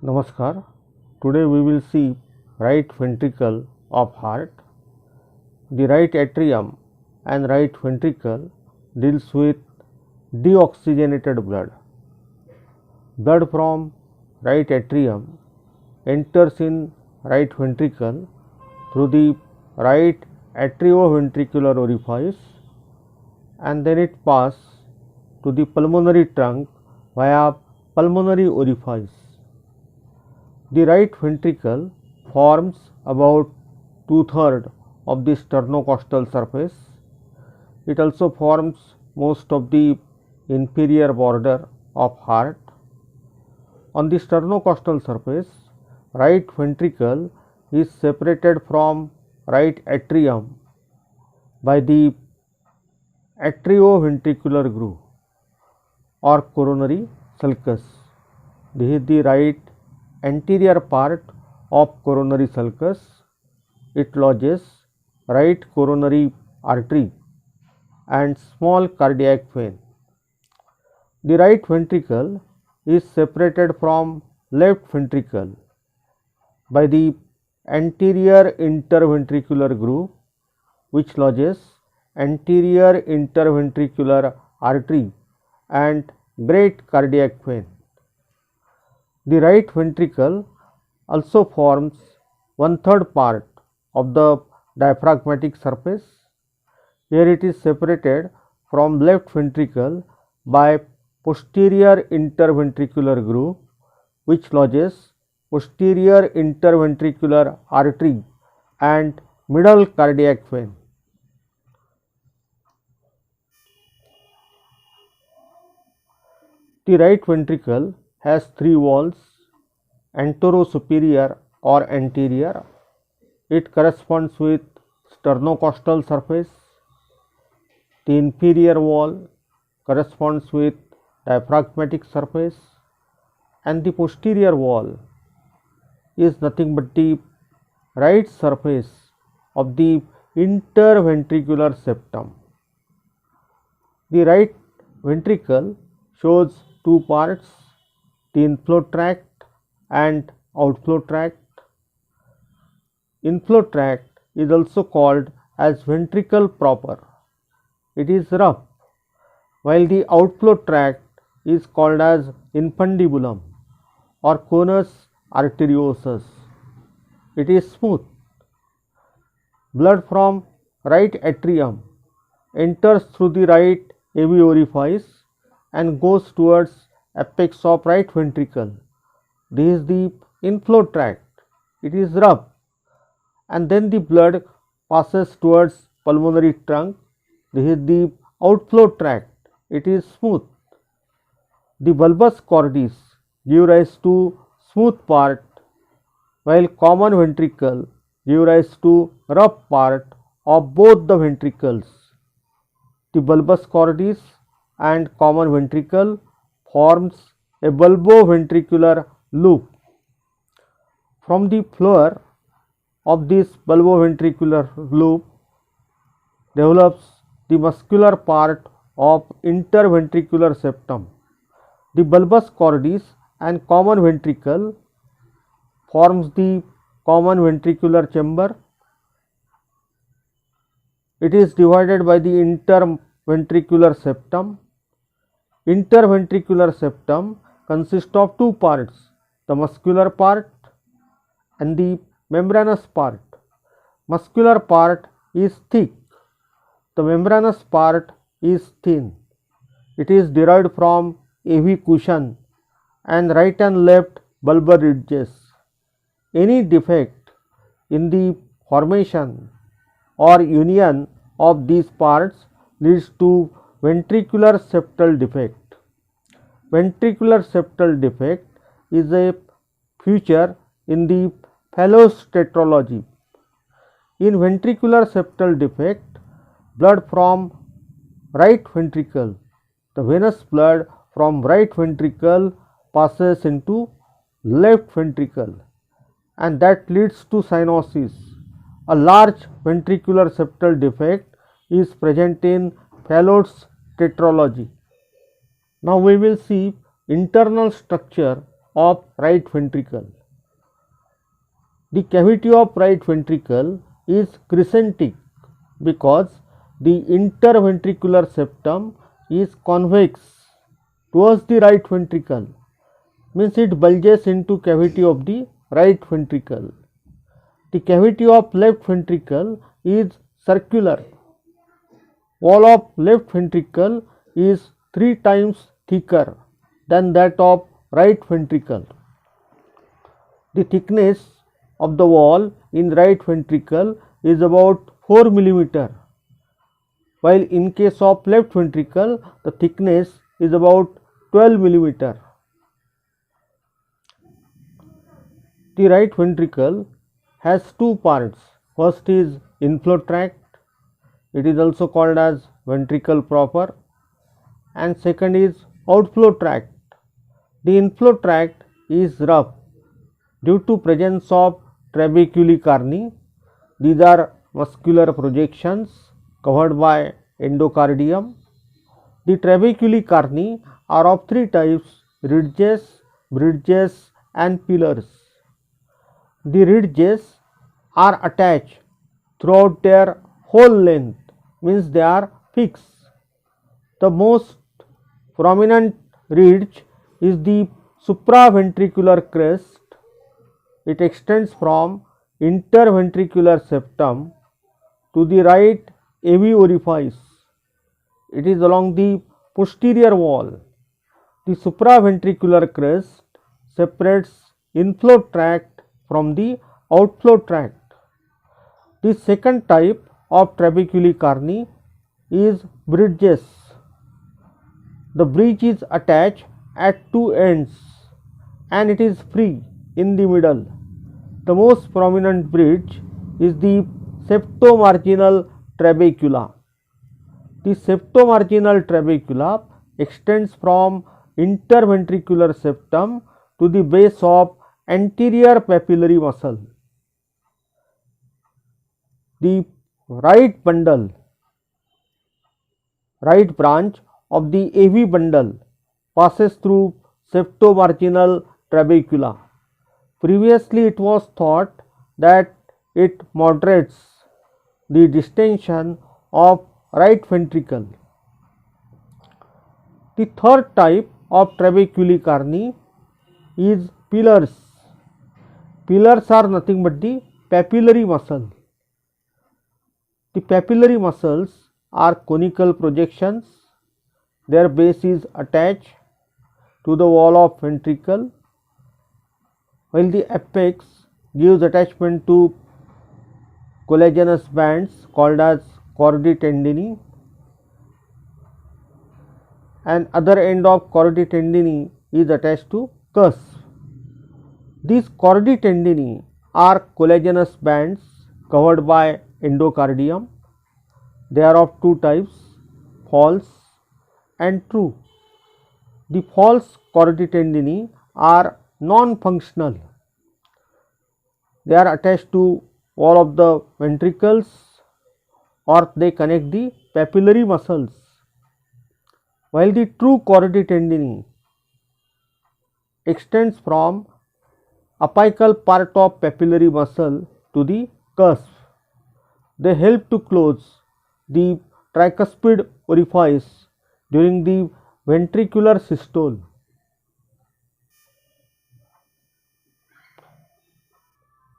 Namaskar. Today we will see right ventricle of heart. The right atrium and right ventricle deals with deoxygenated blood. Blood from right atrium enters in right ventricle through the right atrioventricular orifice and then it passes to the pulmonary trunk via pulmonary orifice. The right ventricle forms about 2/3 of the sternocostal surface. It also forms most of the inferior border of heart. On the sternocostal surface, right ventricle is separated from right atrium by the atrioventricular groove or coronary sulcus. This is the right anterior part of coronary sulcus. It lodges right coronary artery and small cardiac vein. The right ventricle is separated from left ventricle by the anterior interventricular groove which lodges anterior interventricular artery and great cardiac vein. The right ventricle also forms 1/3 part of the diaphragmatic surface. Here it is separated from left ventricle by posterior interventricular groove which lodges posterior interventricular artery and middle cardiac vein. The right ventricle has 3 walls, anterosuperior or anterior. It corresponds with sternocostal surface. The inferior wall corresponds with diaphragmatic surface and the posterior wall is nothing but the right surface of the interventricular septum. The right ventricle shows 2 parts, the inflow tract and outflow tract. Inflow tract is also called as ventricle proper. It is rough, while the outflow tract is called as infundibulum or conus arteriosus. It is smooth. Blood from right atrium enters through the right AV orifice and goes towards apex of right ventricle. This is the inflow tract. It is rough and then the blood passes towards pulmonary trunk. This is the outflow tract. It is smooth. The bulbus cordis give rise to smooth part while common ventricle give rise to rough part of both the ventricles. The bulbus cordis and common ventricle forms a bulboventricular loop. From the floor of this bulboventricular loop develops the muscular part of interventricular septum. The bulbus cordis and common ventricle forms the common ventricular chamber. It is divided by the interventricular septum. Interventricular septum consists of 2 parts, the muscular part and the membranous part. Muscular part is thick, the membranous part is thin. It is derived from AV cushion and right and left bulbar ridges. Any defect in the formation or union of these parts leads to ventricular septal defect. Ventricular septal defect is a feature in the Fallot's tetralogy. In ventricular septal defect, blood from right ventricle, the venous blood from right ventricle passes into left ventricle and that leads to cyanosis. A large ventricular septal defect is present in Fallot's tetralogy. Now we will see internal structure of right ventricle. The cavity of right ventricle is crescentic because the interventricular septum is convex towards the right ventricle, means it bulges into cavity of the right ventricle. The cavity of left ventricle is circular. Wall of left ventricle is 3 times thicker than that of right ventricle. The thickness of the wall in right ventricle is about 4 mm, while in case of left ventricle the thickness is about 12 mm. The right ventricle has two parts. First is inflow tract, it is also called as ventricle proper, and second is outflow tract. The inflow tract is rough due to presence of trabeculae carni. These are muscular projections covered by endocardium. The trabeculae carni are of three types: ridges, bridges and pillars. The ridges are attached throughout their whole length, means they are fixed. The most prominent ridge is the supraventricular crest. It extends from interventricular septum to the right AV orifice. It is along the posterior wall. The supraventricular crest separates inflow tract from the outflow tract. The second type of trabeculae carni is bridges. The bridge is attached at two ends and it is free in the middle. The most prominent bridge is the septomarginal trabecula. The septomarginal trabecula extends from interventricular septum to the base of anterior papillary muscle. The right branch of the AV bundle passes through septomarginal trabecula. Previously it was thought that it moderates the distension of right ventricle. The third type of trabeculae carni is pillars. Pillars are nothing but the papillary muscle. The papillary muscles are conical projections. Their base is attached to the wall of ventricle, while the apex gives attachment to collagenous bands called as chordae tendineae, and other end of chordae tendineae is attached to cusp. These chordae tendineae are collagenous bands covered by endocardium. They are of two types, false and true. The false chordae tendineae are non-functional. They are attached to wall of the ventricles or they connect the papillary muscles, while the true chordae tendineae extends from apical part of papillary muscle to the cusp. They help to close the tricuspid orifice during the ventricular systole.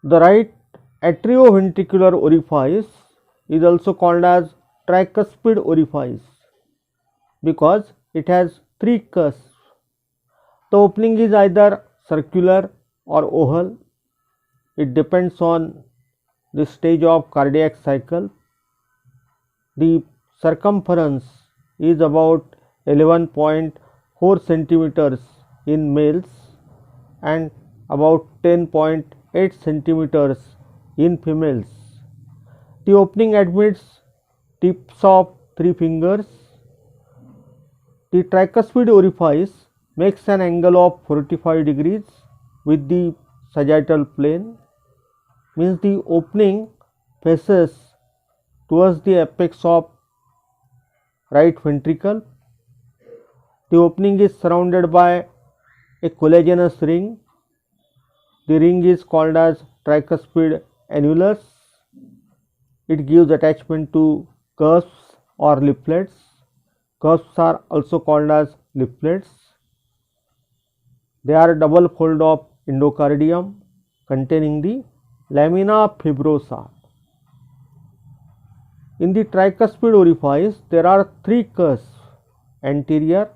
The right atrioventricular orifice is also called as tricuspid orifice because it has three cusps. The opening is either circular or oval. It depends on the stage of cardiac cycle. The circumference is about 11.4 centimeters in males and about 10.8 centimeters in females. The opening admits tips of three fingers. The tricuspid orifice makes an angle of 45 degrees with the sagittal plane, means the opening faces towards the apex of right ventricle. The opening is surrounded by a collagenous ring. The ring is called as tricuspid annulus. It gives attachment to cusps or leaflets. Cusps are also called as leaflets. They are double fold of endocardium containing the lamina fibrosa. In the tricuspid orifice, there are three cusps: anterior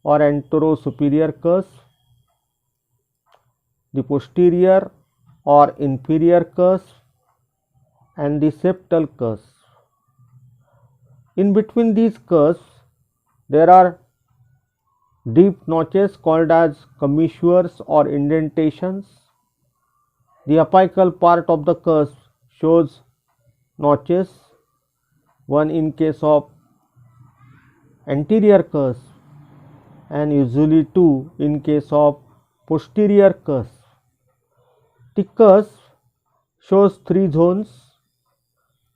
or anterosuperior cusp, the posterior or inferior cusp, and the septal cusp. In between these cusps, there are deep notches called as commissures or indentations. The apical part of the cusp shows notches, one in case of anterior cusp and usually two in case of posterior cusp. The cusp shows three zones: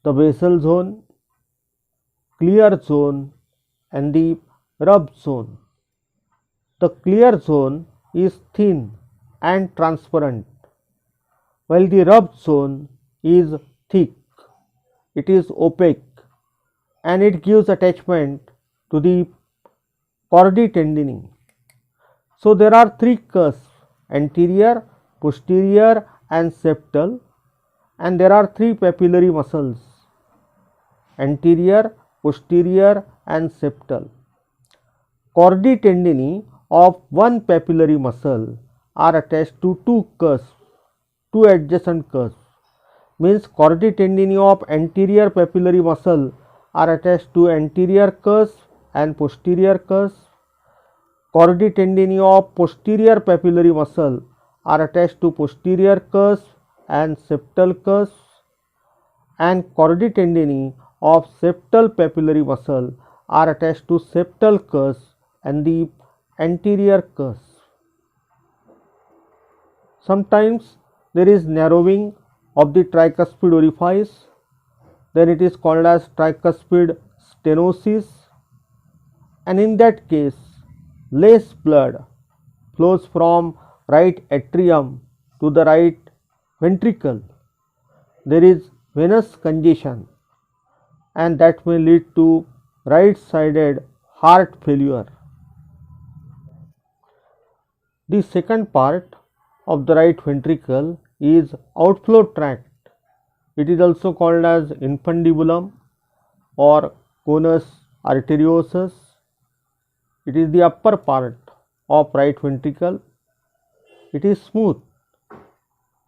the basal zone, clear zone, and the rub zone. The clear zone is thin and transparent, while the rub zone is thick. It is opaque and it gives attachment to the chordae tendineae. So there are three cusps: anterior, posterior, and septal, and there are three papillary muscles: anterior, posterior, and septal. Chordae tendineae of one papillary muscle are attached to two cusps, two adjacent cusps. Means chordae tendineae of anterior papillary muscle are attached to anterior cusp and posterior cusp. Chordae tendineae of posterior papillary muscle are attached to posterior cusp and septal cusp, and chordae tendineae of septal papillary muscle are attached to septal cusp and the anterior cusp. Sometimes there is narrowing of the tricuspid orifice, then it is called as tricuspid stenosis, and in that case less blood flows from right atrium to the right ventricle. There is venous congestion and that may lead to right-sided heart failure. The second part of the right ventricle is outflow tract. It is also called as infundibulum or conus arteriosus. It is the upper part of right ventricle. It is smooth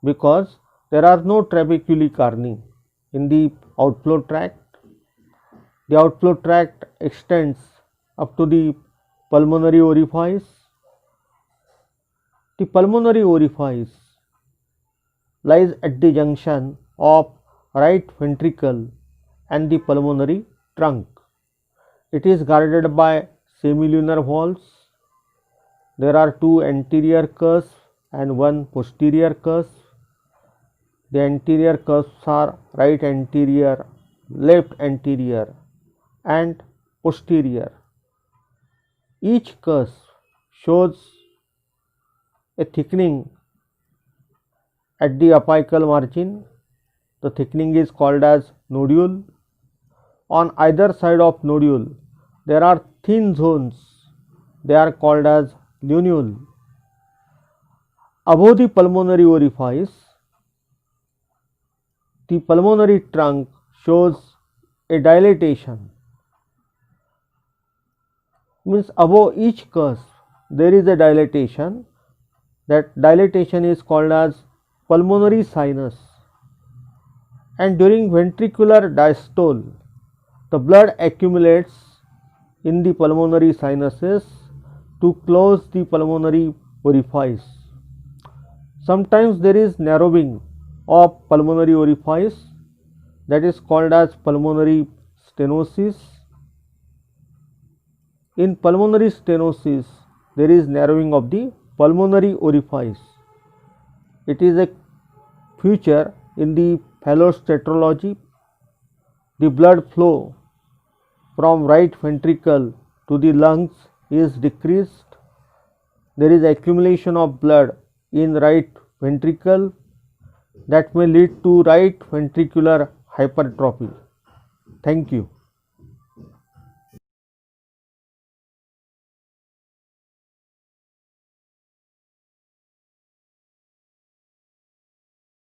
because there are no trabeculae carni in the outflow tract. The outflow tract extends up to the pulmonary orifice. The pulmonary orifice lies at the junction of right ventricle and the pulmonary trunk. It is guarded by semilunar valves. There are two anterior cusps and one posterior cusp. The anterior cusps are right anterior, left anterior, and posterior. Each cusp shows a thickening at the apical margin. The thickening is called as nodule. On either side of nodule there are thin zones. They are called as lunule. Above the pulmonary orifice, the pulmonary trunk shows a dilatation. Means above each cusp there is a dilatation. That dilatation is called as pulmonary sinus. And during ventricular diastole, the blood accumulates in the pulmonary sinuses to close the pulmonary orifice. Sometimes there is narrowing of pulmonary orifice, that is called as pulmonary stenosis. In pulmonary stenosis, there is narrowing of the pulmonary orifice. It is a feature in the phallostatrology. The blood flow from right ventricle to the lungs is decreased. there is accumulation of blood in right ventricle that may lead to right ventricular hypertrophy. Thank you.